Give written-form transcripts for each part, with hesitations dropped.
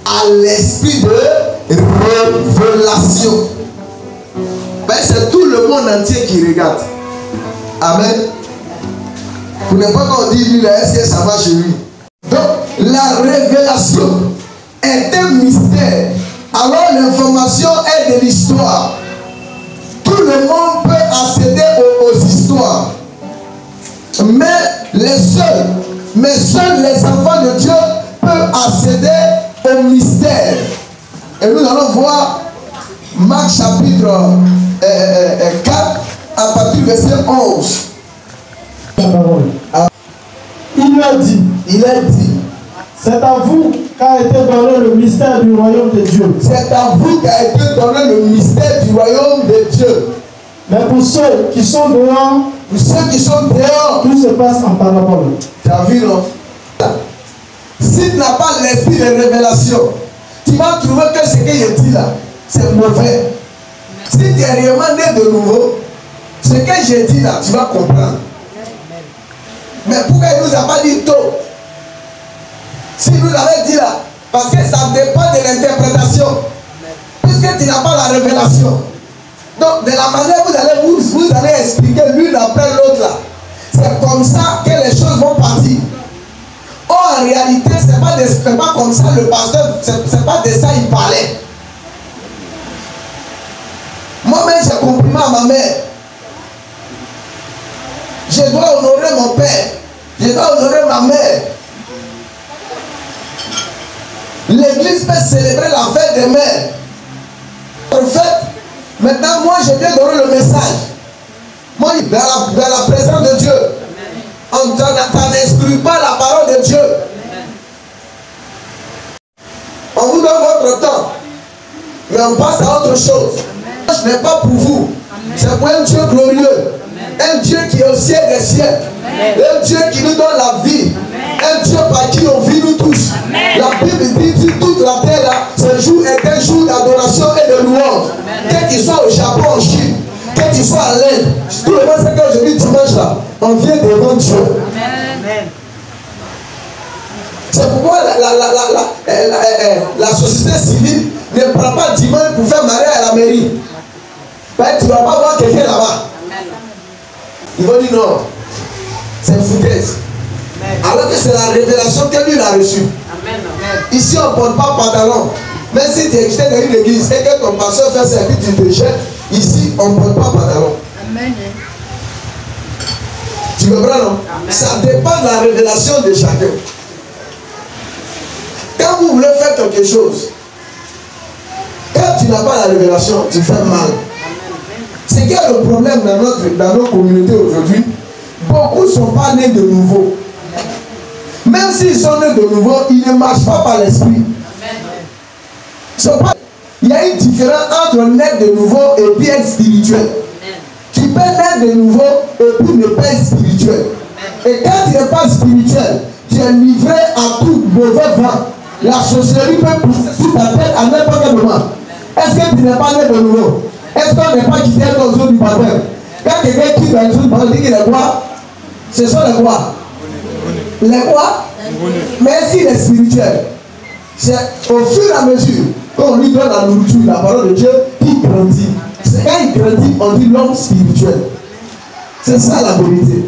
à l'esprit de révélation. Ben, c'est tout le monde entier qui regarde. Amen. Vous n'êtes pas quand on dit lui là, est-ce que ça va chez lui? Donc la révélation est un mystère. Alors l'information est de l'histoire. Tout le monde peut accéder aux histoires. Mais seuls les enfants de Dieu peuvent accéder au mystère. Et nous allons voir Marc chapitre 4 à partir du verset 11. Il a dit, c'est à vous qu'a été donné le mystère du royaume de Dieu. C'est à vous qu'a été donné le mystère du royaume de Dieu. Mais pour ceux qui sont dehors, tout se passe en parabole. Tu as vu, non? Si tu n'as pas l'esprit de révélation, tu vas trouver que ce que je dis là, c'est mauvais. Si tu es réellement né de nouveau, ce que j'ai dit là, tu vas comprendre. Mais pourquoi il ne nous a pas dit tôt? Si nous avait dit là, parce que ça dépend de l'interprétation. Puisque tu n'as pas la révélation. Donc, de la manière vous allez expliquer l'une après l'autre là. C'est comme ça que les choses vont partir. Or, en réalité, c'est pas comme ça. Le pasteur, c'est pas de ça il parlait. Moi-même, j'ai compris à ma mère. Je dois honorer mon père. Je dois honorer ma mère. L'église peut célébrer la fête des mères. En fait, maintenant, moi, je viens donner le message. Moi, dans la présence de Dieu, on n'exclut pas la parole de Dieu. On vous donne votre temps, mais on passe à autre chose. Ce n'est pas pour vous, c'est pour un Dieu glorieux, un Dieu qui est au ciel des ciels, un Dieu qui nous donne la vie, un Dieu par qui on vit nous tous. La Bible dit que toute la terre là, ce jour est un jour d'adoration et de louange. Que tu sois au Japon, en Chine, que tu sois à l'Inde, tout le monde sait qu'aujourd'hui dimanche là, on vient devant Dieu. C'est pourquoi la société civile ne prend pas dimanche pour faire mariage à la mairie. Ben, tu ne vas pas voir quelqu'un là-bas. Ils vont dire non, c'est foutaise. Alors que c'est la révélation que lui a reçue. Ici on ne porte pas pantalon. Même si tu es dans une église et que ton pasteur fait ça et puis tu te jettes, ici on ne porte pas pantalon. Tu comprends, non? Ça dépend de la révélation de chacun. Quand vous voulez faire quelque chose, quand tu n'as pas la révélation, tu fais mal. C'est qu'il y a le problème dans nos communautés aujourd'hui. Beaucoup ne sont pas nés de nouveau. Même s'ils sont nés de nouveau, ils ne marchent pas par l'esprit. Il y a une différence entre naître de nouveau et puis être spirituel. Tu peux naître de nouveau et puis ne pas être spirituel. Et quand tu n'es pas spirituel, tu es livré à tout mauvais vent. La sorcellerie peut pousser sur ta tête à n'importe quel moment. Est-ce que tu n'es pas né de nouveau? Est-ce qu'on n'est pas quitté dans le zone du baptême? Quand quelqu'un quitte dans le zone du baptême, il dit qu'il est quoi? Ce sont les quoi? Les quoi? Mais s'il est spirituel, c'est au fur et à mesure qu'on lui donne la nourriture, la parole de Dieu, il grandit. C'est quand il grandit, on dit l'homme spirituel. C'est ça la vérité.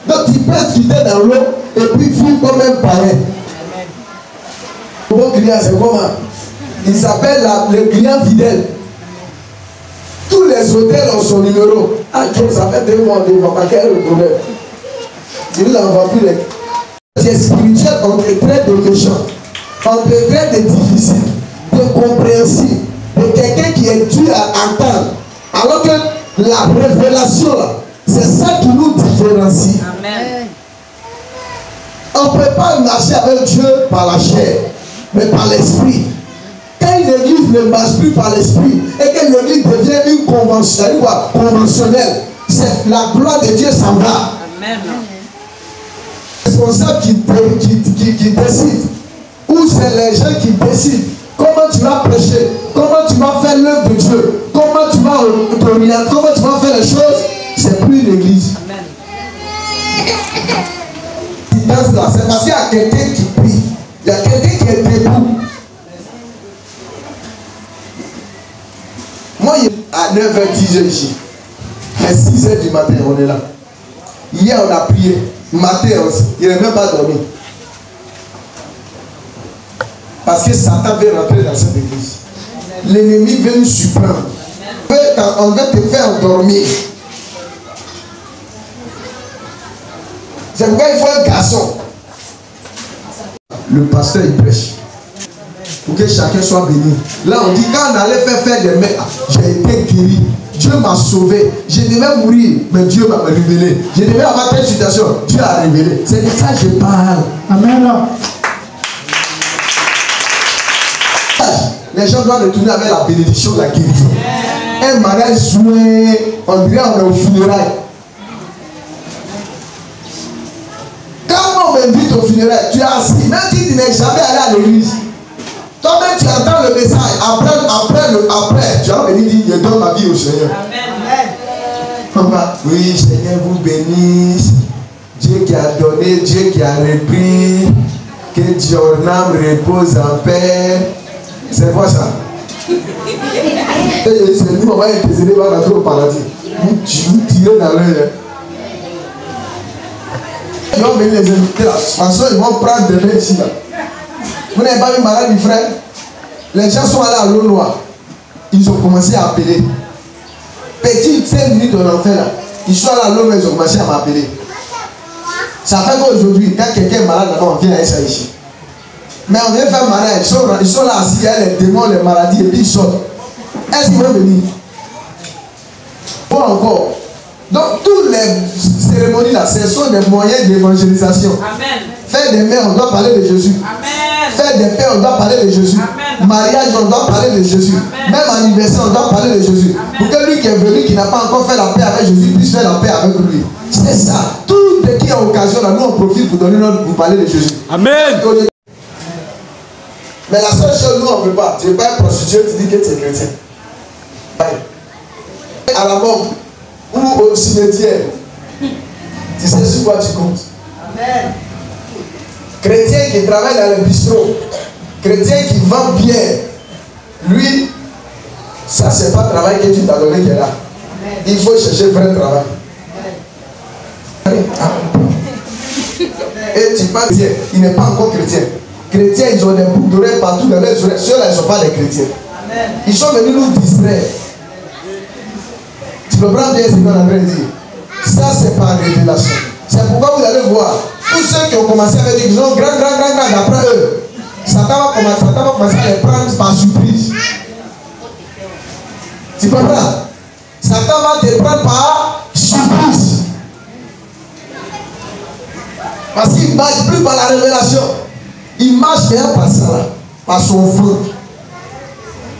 Donc tu peux être quitté dans l'eau et puis vivre comme un païen. Le bon client, c'est comment? Il s'appelle le client fidèle. Tous les hôtels ont son numéro. Ah, Dieu, ça fait 2 mois, 2 mois. Quel est le problème? Il nous envoie plus les. C'est spirituel, on te traite de méchant. On te traite de difficile, de compréhensible, de quelqu'un qui est dur à entendre. Alors que la révélation, là, c'est ça qui nous différencie. Amen. On ne peut pas marcher avec Dieu par la chair, mais par l'esprit. Quand une église ne marche plus par l'esprit et que l'église devient une conventionnelle, c'est la gloire de Dieu s'en va. Amen. Responsable qui décide, ou c'est les gens qui décident comment tu vas prêcher, comment tu vas faire l'œuvre de Dieu, comment tu vas t'orienter, comment tu vas faire les choses, c'est plus l'église. C'est parce qu'il y a quelqu'un qui prie, il y a quelqu'un qui est debout. 9h, 10h ici. Mais 6h du matin, on est là. Hier, on a prié. Matin aussi. Il n'a même pas dormi. Parce que Satan veut rentrer dans cette église. L'ennemi veut nous surprendre. On veut te faire dormir. C'est pourquoi il faut un garçon. Le pasteur il prêche. Pour que chacun soit béni. Là on dit quand on allait faire des mains, j'ai été guéri. Dieu m'a sauvé. Je devais mourir, mais Dieu m'a révélé. Je devais avoir telle situation, Dieu a révélé. C'est de ça que je parle. Amen. Les gens doivent retourner avec la bénédiction de la guérison. Un mariage joué, on dirait on est au funérailles. Quand on m'invite au funérailles, tu es assis, même si tu n'es jamais allé à l'église. Toi-même tu entends le message, après, tu vas venir dire, je donne ma vie au Seigneur. Amen. Oui, Seigneur vous bénisse. Dieu qui a donné, Dieu qui a repris. Que ton âme repose en paix. C'est quoi ça? C'est nous, on va être décédé, on va rentrer au paradis. Vous tirez dans l'œil. Ils vont venir les inviter là. En soi, ils vont prendre des mains ici là. Vous n'avez pas vu malade du frère? Les gens sont allés à l'eau noire. Ils ont commencé à appeler. Petit 5 minutes on en fait là. Ils sont allés à l'eau noire, ils ont commencé à m'appeler. Ça fait qu'aujourd'hui, quand quelqu'un est malade là-bas, on vient à ça ici. Mais on vient faire mariage, ils sont là assis, il y a les démons, les maladies, et puis ils sortent. Est-ce qu'ils vont venir? Bon encore. Donc toutes les cérémonies là, ce sont des moyens d'évangélisation. Faire des mères, on doit parler de Jésus. Amen. Faire des pères, on doit parler de Jésus. Amen. Mariage, on doit parler de Jésus. Amen. Même anniversaire, on doit parler de Jésus. Amen. Pour que lui qui est venu, qui n'a pas encore fait la paix avec Jésus, puisse faire la paix avec lui. C'est ça. Tout dès qu'il y a occasion là, nous on profite pour donner notre, pour parler de Jésus. Amen. Mais la seule chose, nous on ne peut pas. Tu n'es pas un prostitué, tu dis que tu es chrétien. À la mort ou au cimetière, tu sais sur quoi tu comptes. Amen. Chrétien qui travaille dans le bistrot, chrétien qui vend bien, lui, ça c'est pas le travail que tu t'as donné qui est là. Amen. Il faut chercher le vrai travail. Amen. Et tu parles chrétien, il n'est pas encore chrétien. Chrétiens, ils ont des boucles d'oreilles partout dans les oreilles. Ceux-là, ils ne sont pas des chrétiens. Amen. Ils sont venus nous distraire. Tu comprends bien ce qu'on est en train de dire? Ça, c'est pas révélation. C'est pourquoi vous allez voir, tous ceux qui ont commencé avec des gens grand, d'après eux, Satan va commencer à les prendre par surprise. Tu comprends? Satan va te prendre par surprise. Parce qu'il ne marche plus par la révélation. Il marche bien par ça, par son ventre.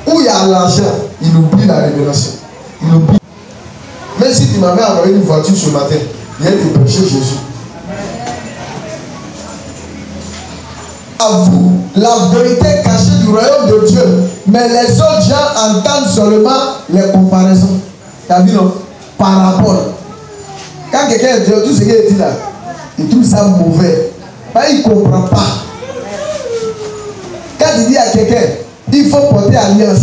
Où il y a l'argent, il oublie la révélation. Il oublie. Même si tu m'avais envoyé une voiture ce matin, viens te prêcher Jésus. À vous, la vérité cachée du royaume de Dieu. Mais les autres gens entendent seulement les comparaisons. Tu as vu, non? Parabole. Quand quelqu'un dit tout ce qu'il dit là, il trouve ça mauvais. Il ne comprend pas. Quand tu dis à quelqu'un, il faut porter alliance,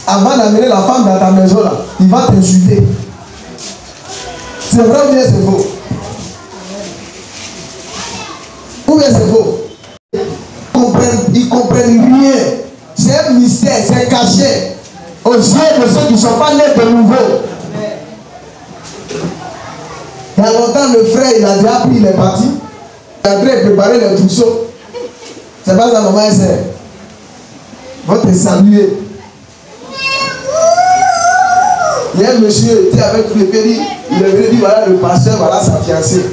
avant d'amener la femme dans ta maison là, il va t'insulter. C'est vrai ou bien c'est faux? Ou bien c'est faux? Ils ne comprennent rien. C'est un mystère, c'est caché aux yeux de ceux qui ne sont pas nés de nouveau. Il y a longtemps, le frère, il a déjà pris, il est parti. Il a préparé les trousseaux. C'est pas sa maman et sœur. Va te saluer. Il y a un monsieur qui était avec lui, il est venu dire voilà le pasteur, voilà sa fiancée.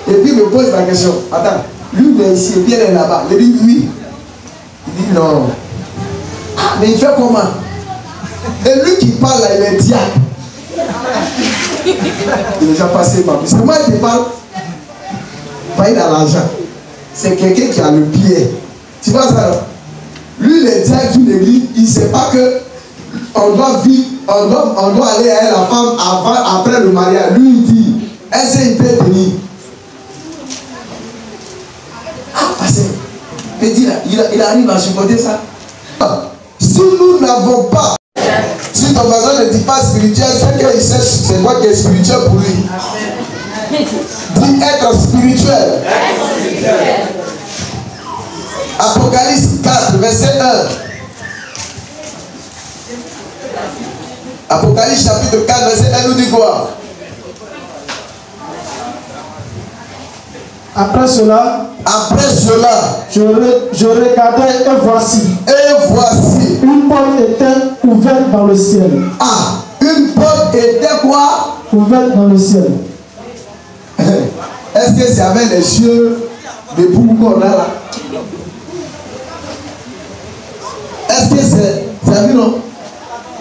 Et puis il me pose la question, attends, lui il est ici, et puis elle est là-bas. Il dit oui. Il dit non. Ah, mais il fait comment? Et lui qui parle là, il est diacre. Il est déjà passé par lui. C'est moi qui parle. Pas il a l'argent. C'est quelqu'un qui a le pied. Tu vois ça? Lui, il est diacre d'une église, il ne sait pas que on doit vivre, on doit aller à la femme avant, après le mariage. Lui, il dit, est-ce qu'il peut venir? Ah, parce que, il arrive à supporter ça. Si nous n'avons pas, si ton voisin ne dit parle spirituel, c'est qu'il cherche c'est quoi qui est spirituel pour lui. Dit être spirituel. Apocalypse 4, verset 1. Apocalypse chapitre 4, verset 1 nous dit quoi? Après cela, je regardais et voici, une porte était ouverte dans le ciel. Ah, une porte était quoi? Ouverte dans le ciel. Est-ce que c'est avec les cieux de boue qu'on a là? Est-ce que c'est vu non?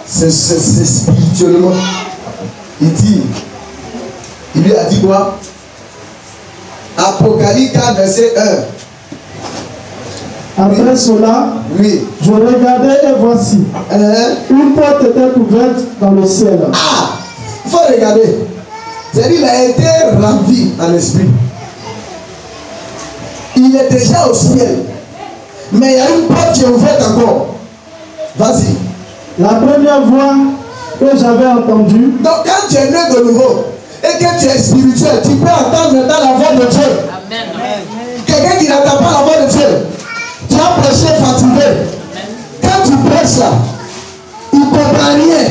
C'est spirituellement. Il lui a dit quoi? Apocalypse 4, verset 1. Après cela, oui. Je regardais et voici, une porte était ouverte dans le ciel. Ah, il faut regarder. C'est-à-dire qu'il a été ravi en esprit. Il est déjà au ciel. Mais il y a une porte qui est ouverte encore. Vas-y. La première voix que j'avais entendue. Donc quand tu es né de nouveau et que tu es spirituel, tu peux entendre maintenant la voix de Dieu. Amen. Quelqu'un qui n'entend pas la voix de Dieu, tu as prêché fatigué. Quand tu prêches là, il ne comprend rien.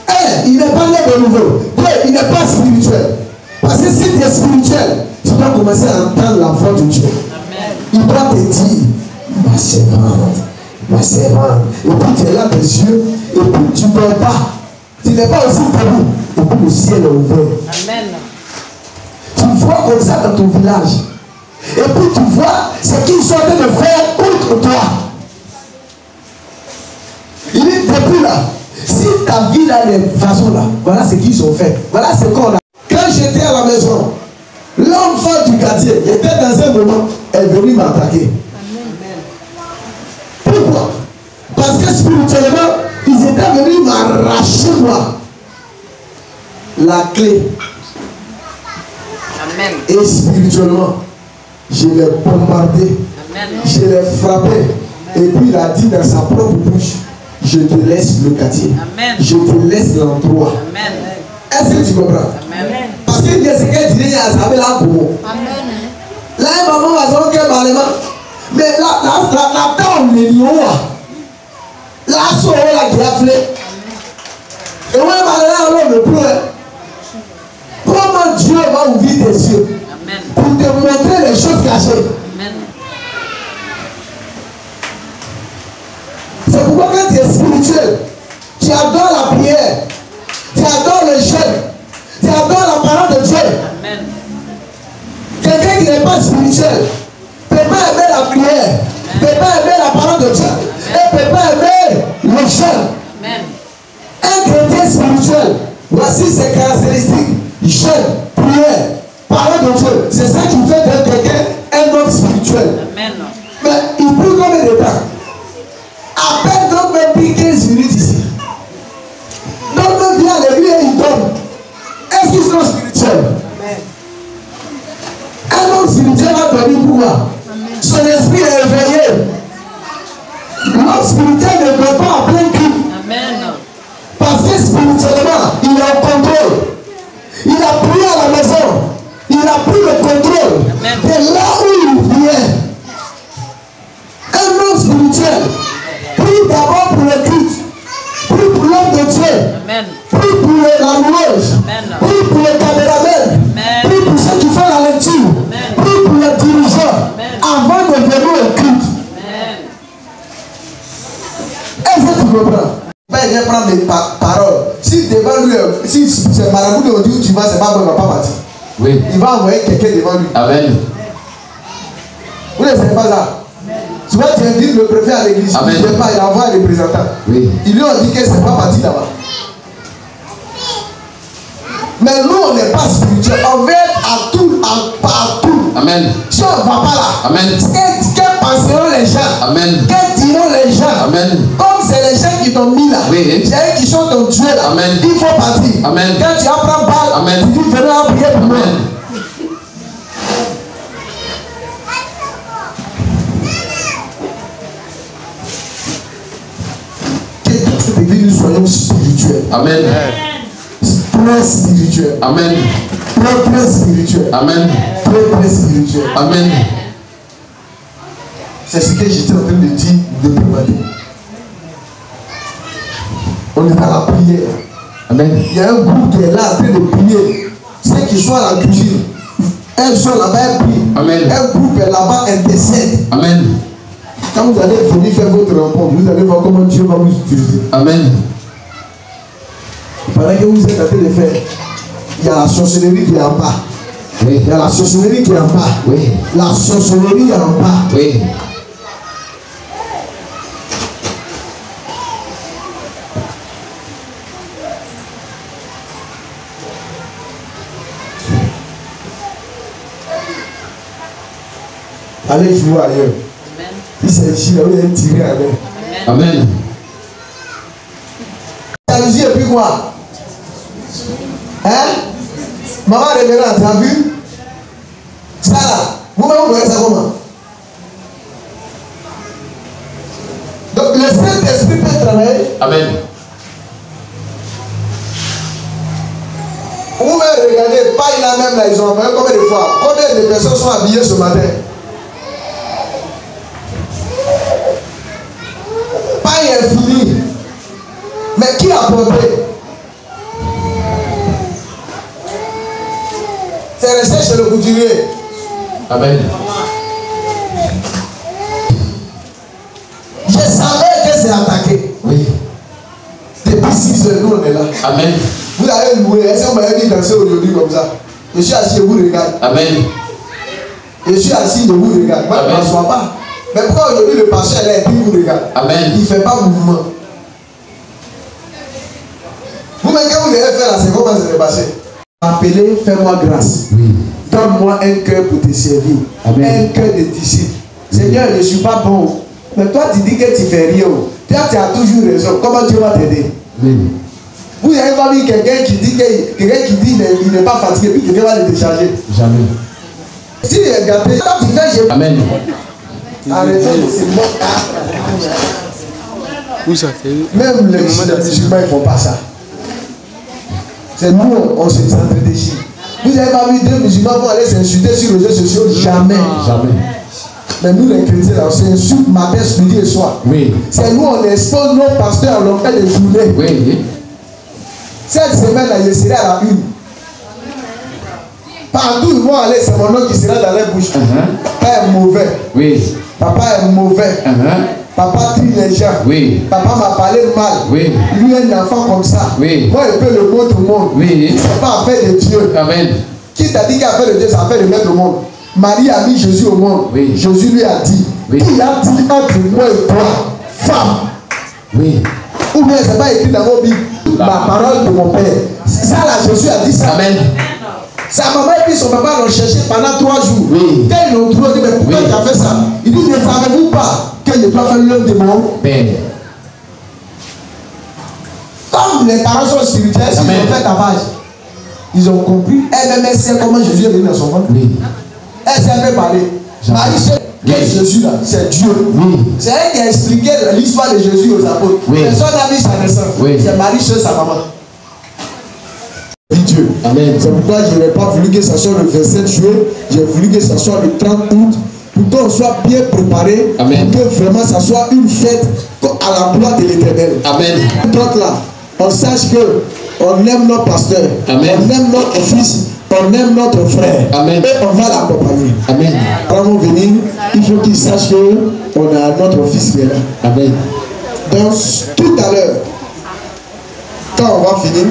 Amen. Il n'est pas né de nouveau. Il n'est pas spirituel. Parce que si tu es spirituel, tu dois commencer à entendre la voix de Dieu. Amen. Il doit te dire, ma servante, ma servante. Et puis tu es là des yeux, et puis tu ne dors pas. Tu n'es pas aussi debout. Et puis le ciel est ouvert. Amen. Tu vois comme ça dans ton village. Et puis tu vois ce qu'ils sont en train de faire contre toi. Il est depuis là. Si ta vie là, les façons là, voilà ce qu'ils ont fait. Voilà ce qu'on a. Quand j'étais à la maison, l'enfant du quartier était dans un moment, est venu m'attaquer. Pourquoi? Parce que spirituellement, ils étaient venus m'arracher moi la clé. Amen. Et spirituellement, je l'ai bombardé, Amen. je l'ai frappé. Et puis il a dit dans sa propre bouche, je te laisse le quartier. Amen. Je te laisse l'endroit. Amen. Est-ce que tu comprends? Amen. Parce qu'il y a ce qu'elle dit à Isabelle là pour moi. Là, maman va dire que malheureusement, mais la dame n'est ni où. Là, sur la qui a flé. Et ouais, malheureusement, on ne pleure. Comment Dieu va ouvrir tes yeux Amen. pour te montrer les choses cachées? Amen. C'est pourquoi quand tu es spirituel, tu adores la prière, tu adores le jeûne, tu adores la parole de Dieu. Amen. Quelqu'un qui n'est pas spirituel ne peut pas aimer la prière, ne peut pas aimer la parole de Dieu, et ne peut pas aimer le jeûne. Amen. Un chrétien spirituel, voici ses caractéristiques: jeûne, prière, parole de Dieu. C'est ça qui fait de quelqu'un un homme spirituel. Amen. Mais il prie combien de temps? À peine donc même pris 15 minutes ici. Donc même vient à l'église et il donne. Est-ce qu'ils sont spirituels? Un homme spirituel va donner pourquoi? Son esprit est éveillé. L'homme spirituel ne peut pas en plein cul. Amen. Parce que spirituellement, il est en contrôle. Il a prié à la maison. Il a pris le contrôle. Amen. De là où il vient. Un homme spirituel prie d'abord pour le culte, prie pour l'homme de Dieu, Amen. prie pour la louange, Amen. prie pour le caméraman, Amen. prie pour ceux qui font la lecture, Amen. prie pour les dirigeants Amen. avant de venir au culte. Amen. Est-ce que tu comprends? Ben, il vient prendre des paroles. Si devant lui, si c'est marabout de Dieu où tu vas, c'est pas bon, il ne va pas partir. Oui. Il va envoyer quelqu'un devant lui. Amen. Vous ne savez pas ça? Souvent, tu invites le préfet à l'église. Amen. Il ne pas, il envoie un représentant. Oui. Ils lui ont dit que c'est pas parti là-bas. Mais nous, on n'est pas spirituel. On veut être à tout, partout. Amen. Si on ne va pas là, Amen. que penseront les gens? Amen. Que diront les gens? Amen. Comme c'est les gens qui t'ont mis là, Oui. c'est eux qui sont ton Dieu là. Amen. Il faut partir. Amen. Quand tu apprends balle, Amen. tu dis venez à prier pour moi. Amen. Que toute cette église soyons spirituels. Amen. Très spirituels. Amen. Très spirituels. Amen. Très spirituels. Amen. C'est ce que j'étais en train de dire depuis matin. On est dans la prière. Amen. Il y a un groupe qui est là en train de prier. Ceux qui sont à la cuisine, elles sont là-bas, elles prient. Amen. Un groupe est là-bas, intercède. Amen. Quand vous allez venir faire votre rencontre, vous allez voir comment Dieu va vous utiliser. Amen. Pendant que vous êtes en train de faire, il y a la sorcellerie qui est en bas. Oui. Il y a la sorcellerie qui est en bas. Oui. La sorcellerie est en bas. Oui. Allez jouer ailleurs. Il s'agit là où il y a un tiré avec. Amen. Jalousie et puis quoi? Hein? Maman révérende, tu as vu? Ça là, vous-même vous voyez ça comment? Donc le Saint-Esprit peut travailler. Amen. Vous-même regardez, pas il a même là, ils ont envoyé combien de fois? Combien de personnes sont habillées ce matin? Pas est fini. Mais qui a porté? C'est resté chez le couturier. Amen. Je savais que c'est attaqué. Oui. Depuis 6 heures, nous on est là. Amen. Vous avez loué. Est-ce que vous m'avez vu danser aujourd'hui comme ça? Je suis assis, je vous regarde. Amen. Je suis assis, je vous regarde. Moi, je ne m'assois pas. Mais pourquoi aujourd'hui le pasteur est là et puis il vous regarde? Amen. Il ne fait pas mouvement. Vous-même, quand vous allez faire là, c'est comment ça s'est passé? Appelez, fais-moi grâce. Oui. Donne-moi un cœur pour te servir. Amen. Un cœur de disciple. Seigneur, je ne suis pas bon. Mais toi, tu dis que tu ne fais rien. Toi, tu as toujours raison. Comment Dieu va t'aider? Amen. Vous n'avez pas vu quelqu'un qui dit qu'il n'est pas fatigué, puis quelqu'un va le décharger. Jamais. Si il est gâté, quand tu fais, je... Amen. Arrêtez, c'est bon. Où ça? Même les musulmans, ils ne font pas ça. C'est nous, on se s'entredéchire. Vous n'avez pas vu deux musulmans vont aller s'insulter sur les réseaux sociaux? Jamais. Jamais. Mais nous, les chrétiens, là, on s'insulte matin, midi et soir. Oui. C'est nous, on expose nos pasteurs, on leur fait des journées. Oui. Cette semaine-là, je serai à la une. Partout, ils vont aller, c'est mon nom qui sera dans les bouches. Papa est mauvais. Oui. Papa est mauvais. Papa trie les gens. Oui. Papa m'a parlé mal. Oui. Lui, un enfant comme ça. Oui. Moi, il peut le monde au monde. Oui. Ce n'est pas affaire de Dieu. Amen. Qui t'a dit qu'affaire de Dieu, c'est affaire de mettre au monde? Marie a mis Jésus au monde. Oui. Jésus lui a dit. Oui. Il a dit entre moi et toi, femme. Oui. Ou bien c'est pas écrit dans vos Bibles. La parole de mon Père. Ça là, Jésus a dit ça. Amen. Sa maman et puis son papa l'ont cherché pendant 3 jours. Oui. Quand ils l'ont trouvé, ils dit, mais pourquoi tu as fait ça? Il dit, ne savez-vous pas que je dois faire l'œuvre de mon Père? Comme les parents sont spirituels, s'ils ont fait tapage, ils ont compris. Elle-même sait comment Jésus est venu dans son ventre. Oui. Elle sait un peu parler. Marie sait que Jésus là, c'est Dieu. Oui. C'est elle qui a expliqué l'histoire de Jésus aux apôtres. Oui. Personne n'a vu sa naissance. Oui. C'est Marie seule, sa maman. Dieu. Amen. C'est pourquoi je n'ai pas voulu que ça soit le 27 juillet, j'ai voulu que ça soit le 30 août, pour qu'on soit bien préparé, Amen. pour que vraiment ça soit une fête à la gloire de l'Éternel. Amen. Donc là, on sache que on aime notre pasteur, Amen. on aime notre fils, on aime notre frère, Amen. et on va l'accompagner. Amen. Avant de venir, il faut qu'il sache que on a notre fils qui est là. Amen. Donc tout à l'heure, quand on va finir,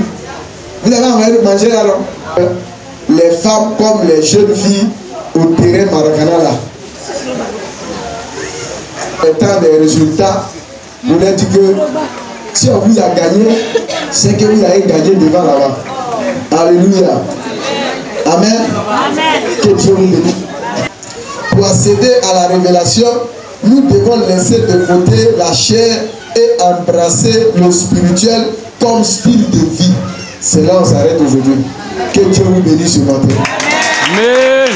vous allez envoyer de manger là, non? Les femmes comme les jeunes filles au terrain Maracana là. Étant des résultats, vous leur dites que si on vous a gagné, c'est que vous avez gagné devant là-bas. Alléluia. Amen. Que Dieu vous bénisse. Pour accéder à la révélation, nous devons laisser de côté la chair et embrasser le spirituel comme style de vie. C'est là où on s'arrête aujourd'hui. Que Dieu vous bénisse ce matin. Amen.